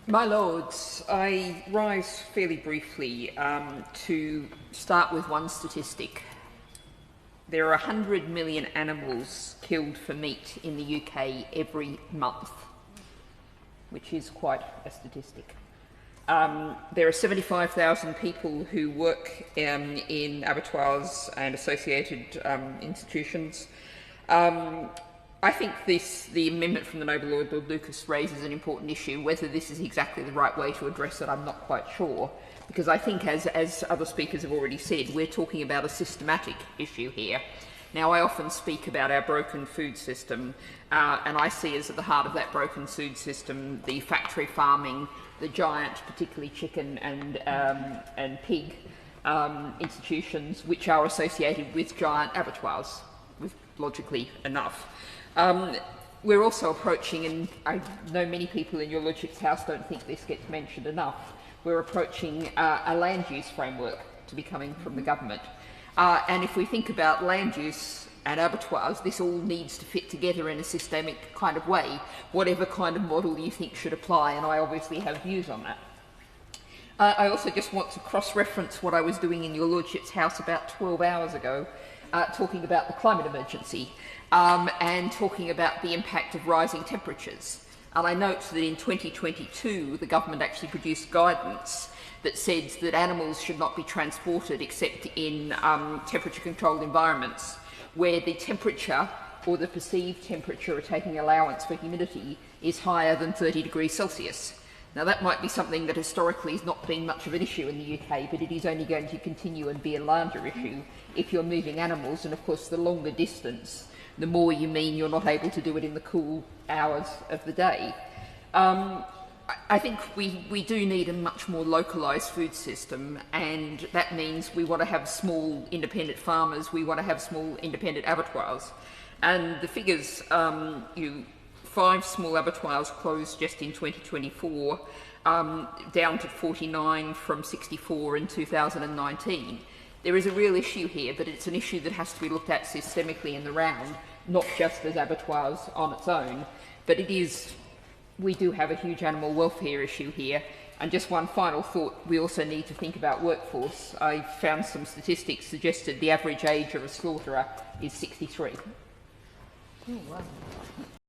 My Lords, I rise fairly briefly to start with one statistic. There are 100 million animals killed for meat in the UK every month, which is quite a statistic. There are 75,000 people who work in abattoirs and associated institutions. I think the amendment from the Noble Lord Lucas raises an important issue. Whether this is exactly the right way to address it, I'm not quite sure, because I think, as other speakers have already said, we're talking about a systematic issue here. Now, I often speak about our broken food system, and I see as at the heart of that broken food system the factory farming, the giant, particularly chicken and pig institutions, which are associated with giant abattoirs, logically enough. We're also approaching, and I know many people in your Lordship's House don't think this gets mentioned enough, we're approaching a land use framework to be coming from the government. And if we think about land use and abattoirs, this all needs to fit together in a systemic kind of way, whatever kind of model you think should apply, and I obviously have views on that. I also just want to cross-reference what I was doing in your Lordship's House about 12 hours ago, talking about the climate emergency and talking about the impact of rising temperatures. And I note that in 2022 the government actually produced guidance that said that animals should not be transported except in temperature-controlled environments where the temperature or the perceived temperature, taking allowance for humidity, is higher than 30 degrees Celsius. Now, that might be something that historically has not been much of an issue in the UK, but it is only going to continue and be a larger issue if you're moving animals, and of course the longer distance, the more you mean you're not able to do it in the cool hours of the day. I think we do need a much more localised food system, and that means we want to have small independent farmers, we want to have small independent abattoirs. And the figures, 5 small abattoirs closed just in 2024, down to 49 from 64 in 2019. There is a real issue here, but it's an issue that has to be looked at systemically in the round, not just as abattoirs on its own, but we do have a huge animal welfare issue here. And just one final thought, we also need to think about workforce. I found some statistics suggested the average age of a slaughterer is 63. Oh, wow.